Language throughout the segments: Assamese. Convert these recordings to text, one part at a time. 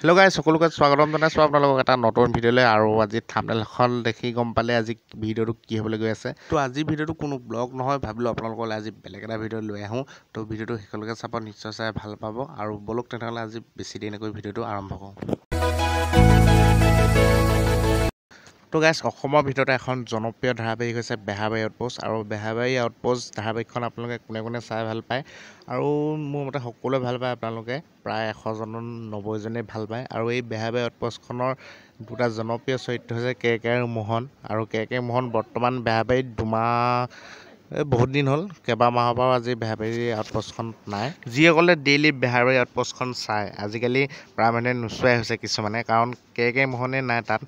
হেল্ল' গাইজ সকলোকে স্বাগতম জনাইছোঁ আপোনালোকক এটা নতুন ভিডিঅ'লৈ আৰু আজি থাম্বনেইলখন দেখি গম পালে আজি ভিডিঅ'টো কি হ'বলৈ গৈ আছে তো আজি ভিডিঅ'টো কোনো ব্লগ নহয় ভাবিলোঁ আপোনালোকলৈ আজি বেলেগ এটা ভিডিঅ' লৈ আহোঁ তো ভিডিঅ'টো শেষলৈকে চাব নিশ্চয় চাই ভাল পাব আৰু বলক তেনেহ'লে আজি বেছি দেৰি নকৰি ভিডিঅ'টো আৰম্ভ কৰোঁ তো গাইজ অসমৰ ভিতৰতে এখন জনপ্ৰিয় ধাৰাবাহিক হৈছে বেহাৰবাৰী আউটপোষ্ট আৰু বেহাৰবাৰী আউটপোষ্ট ধাৰাবাহিকখন আপোনালোকে কোনে কোনে চাই ভাল পায় আৰু মোৰ মতে সকলোৱে ভাল পায় আপোনালোকে প্ৰায় 190জনেই ভাল পায় আৰু এই বেহাৰবাৰী আউটপোষ্টখনৰ দুটা জনপ্ৰিয় চৰিত্ৰ হৈছে কে আৰু মোহন আৰু কে মোহন বৰ্তমান বেহাৰবাৰীত বহুত দিন হ'ল কেইবামাহৰ পৰাও আজি বেহাৰবাৰী আউটপোষ্টখন নাই যিসকলে ডেইলি বেহাৰবাৰী আউটপোষ্টখন চায় আজিকালি প্ৰায় মানুহে নোচোৱাই হৈছে কিছুমানে কাৰণ কে মোহনে নাই তাত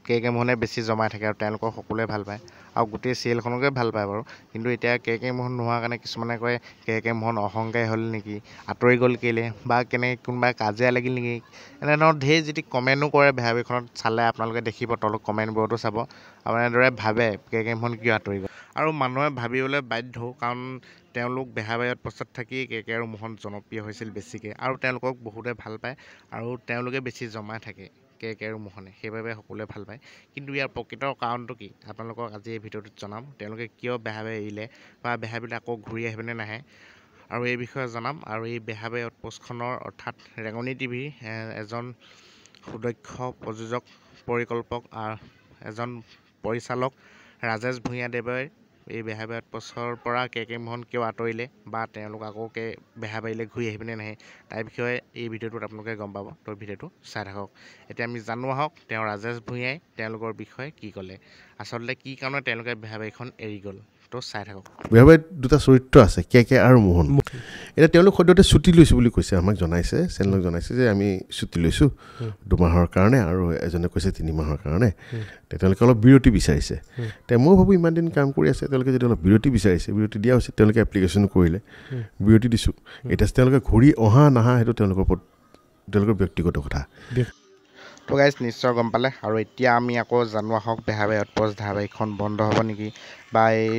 কে মোহনে বেছি জমাই থাকে আৰু তেওঁলোকক সকলোৱে ভাল পায় আৰু গোটেই চিৰিয়েলখনকে ভাল পায় বাৰু কিন্তু এতিয়া কে মোহন নোহোৱাৰ কাৰণে কিছুমানে কয় কে মোহন অহংকাৰী হ'ল নেকি আঁতৰি গ'ল কেলে বা কোনোবাই কাজিয়া লাগিল নেকি এনেধৰণৰ ঢেৰ যদি কমেণ্টো কৰে বেহাৰবাৰীখনত চালে আপোনালোকে দেখিব তলত কমেণ্টবোৰতো চাব আৰু এনেদৰে ভাবে কে মোহন কিয় আঁতৰি গ'ল আৰু মানুহে ভাবিবলৈ বাধ্য কাৰণ তেওঁলোক বেহাৰবাৰী আউটপোষ্টত থাকি কে আৰু মোহন জনপ্ৰিয় হৈছিল বেছিকৈ আৰু তেওঁলোকক বহুতে ভাল পায় আৰু তেওঁলোকে বেছি জমাই থাকে কে আৰু মোহনে সেইবাবে সকলোৱে ভাল পায় কিন্তু ইয়াৰ প্ৰকৃত কাৰণটো কি আপোনালোকক আজি এই ভিডিঅ'টোত জনাম তেওঁলোকে কিয় বেহাৰবাৰী এৰিলে বা বেহাৰবাৰীলৈ আকৌ ঘূৰি আহিবনে নাহে আৰু এই বিষয়ে জনাম আৰু এই বেহাৰবাৰী আউটপোষ্টখনৰ অৰ্থাৎ ৰেঙনি টিভিৰ এজন সুদক্ষ প্ৰযোজক পৰিকল্পক এজন পৰিচালক ৰাজেশ ভূঞাদেৱে এই বেহাৰবাৰী আউটপোষ্টৰ পৰা কে মোহন কিয় আঁতৰিলে বা তেওঁলোক আকৌ বেহাৰবাৰীলৈ ঘূৰি আহিবনে নাহে তাৰ বিষয়ে এই ভিডিঅ'টোত আপোনালোকে গম পাব তো ভিডিঅ'টো চাই থাকক এতিয়া আমি জানো আহক তেওঁ ৰাজেশ ভূঞাই তেওঁলোকৰ বিষয়ে কি ক'লে আচলতে কি কাৰণে তেওঁলোকে বেহাৰবাৰীখন এৰি গ'ল তো চাই থাকক বেহাৰবাৰীত দুটা চৰিত্ৰ আছে কে আৰু মোহন এতিয়া তেওঁলোক সদ্যহতে ছুটি লৈছোঁ বুলি কৈছে আমাক জনাইছে চেনেলক জনাইছে যে আমি ছুটি লৈছোঁ 2 মাহৰ কাৰণে আৰু এজনে কৈছে 3 মাহৰ কাৰণে তেওঁলোকে অলপ বিৰতি বিচাৰিছে মই ভাবোঁ ইমান দিন কাম কৰি আছে তেওঁলোকে যদি অলপ বিৰতি বিচাৰিছে বিৰতি দিয়া হৈছে তেওঁলোকে এপ্লিকেশ্যন কৰিলে বিৰতি দিছোঁ এতিয়া তেওঁলোকে ঘূৰি অহা নাহা সেইটো তেওঁলোকৰ ব্যক্তিগত কথা তো গাইজ নিশ্চয় গম পালে আৰু এতিয়া আমি আকৌ জানো আহক বেহাৰবাৰী আউটপোষ্ট ধাৰাবাহিকখন বন্ধ হ'ব নেকি বা এই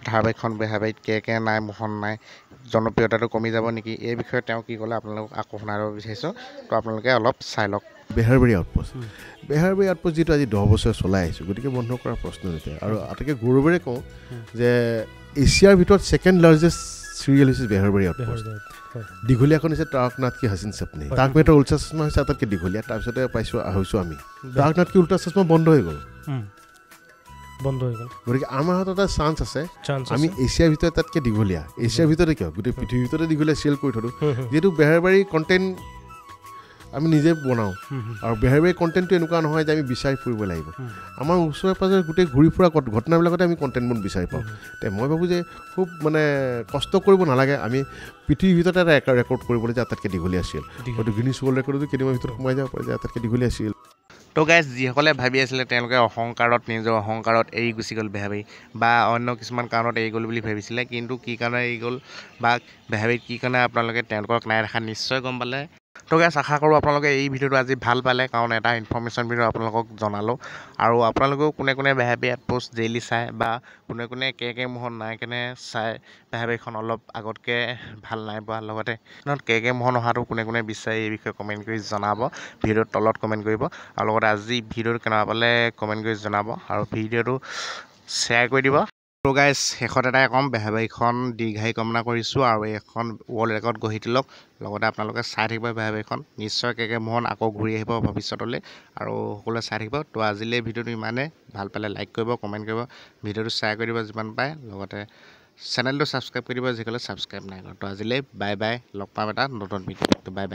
ধাৰাবাহিকখন বেহাৰবাৰীত কে নাই মোহন নাই জনপ্ৰিয়তাটো কমি যাব নেকি এই বিষয়ে তেওঁ কি ক'লে আপোনালোকক আকৌ শুনাব বিচাৰিছোঁ তো আপোনালোকে অলপ চাই লওক বেহাৰবাৰী আউটপোষ্ট যিটো আজি 10 বছৰ চলাই আহিছোঁ গতিকে বন্ধ কৰাৰ প্ৰশ্ন নুঠে আৰু আটাইতকৈ গৌৰৱেৰে কওঁ যে এছিয়াৰ ভিতৰত ছেকেণ্ড লাৰ্জেষ্ট চিৰিয়েল হৈছে বেহাৰবাৰী আউটপোষ্ট দীঘলীয়াখন হৈছে তাৰকনাথ কি হাছিন সপনে তাৰকনাথৰ উল্টা চশমা হৈছে আটাইতকৈ দীঘলীয়া তাৰপিছতে হৈছোঁ আমি তাৰকনাথ কি উল্টা চশমা বন্ধ হৈ গ'ল গতিকে আমাৰ হাতত এটা চান্স আছে আমি এছিয়াৰ ভিতৰত তাতকৈ দীঘলীয়া এছিয়াৰ ভিতৰতে কিয় গোটেই পৃথিৱীৰ ভিতৰতে দীঘলীয়া চিৰিয়েল কৰি থলোঁ যিহেতু বেহাৰবাৰী কণ্টেণ্ট আমি নিজে বনাওঁ আৰু বেহাৰবাৰী কণ্টেণ্টটো এনেকুৱা নহয় যে আমি বিচাৰি ফুৰিব লাগিব আমাৰ ওচৰে পাজৰে গোটেই ঘূৰি ফুৰা ঘটনাবিলাকতে আমি কণ্টেণ্টবোৰ বিচাৰি পাওঁ মই ভাবোঁ যে খুব কষ্ট কৰিব নালাগে আমি পৃথিৱীৰ ভিতৰতে এটা ৰেকৰ্ড কৰিবলৈ যে আটাইতকৈ দীঘলীয়া চিৰিয়েল হয়তো গিনিছ ৱৰ্ল্ড ৰেকৰ্ডতো কেইদিনমানৰ ভিতৰত সোমাই যাব পাৰে যে আটাইতকৈ দীঘলীয়া চিৰিয়েল তো গাইজ যিসকলে ভাবি আছিলে তেওঁলোকে নিজৰ অহংকাৰত এৰি গুচি গ'ল বেহাৰবাৰী বা অন্য কিছুমান কাৰণত এৰি গ'ল বুলি ভাবিছিলে কিন্তু কি কাৰণে এৰি গ'ল বা বেহাৰবাৰীত কি কাৰণে আপোনালোকে তেওঁলোকক নাই দেখা নিশ্চয় গম পালে তো গাইজ আশা কৰোঁ আপোনালোকে এই ভিডিঅ'টো আজি ভাল পালে কাৰণ এটা ইনফৰ্মেশ্যন ভিডিঅ' আপোনালোকক জনালোঁ আৰু আপোনালোকেও কোনে বেহাৰবাৰী আউটপোষ্ট ডেইলি চায় বা কোনে কে মোহন নাই কেনে চায় বেহাৰবাৰীখন অলপ আগতকৈ ভাল নাই পোৱা লগতে কে মোহন অহাটো কোনে বিচাৰে এই বিষয়ে কমেণ্ট কৰি জনাব ভিডিঅ'ৰ তলত কমেণ্ট কৰিব আৰু লগতে আজি ভিডিঅ'টো কেনেকুৱা পালে কমেণ্ট কৰি জনাব আৰু ভিডিঅ'টো শ্বেয়াৰ কৰি দিব তো গাইজ শেষত এটাই ক'ম বেহাৰবাৰীখন দীৰ্ঘায়ু কামনা কৰিছোঁ আৰু এইখন ৱৰ্ল্ড ৰেকৰ্ড গঢ়ি তোলক লগতে আপোনালোকে চাই থাকিব বেহাৰবাৰীখন নিশ্চয় কে মোহন আকৌ ঘূৰি আহিব ভৱিষ্যতলৈ আৰু সকলোৱে চাই থাকিব তো আজিলৈ ভিডিঅ'টো ইমানেই ভাল পালে লাইক কৰিব কমেণ্ট কৰিব ভিডিঅ'টো শ্বেয়াৰ কৰি দিব যিমান পায় লগতে চেনেলটো ছাবস্ক্ৰাইব কৰি দিব যিসকলে ছাবস্ক্ৰাইব নাই কৰা তো আজিলৈ বাই লগ পাম এটা নতুন ভিডিঅ' তো বাই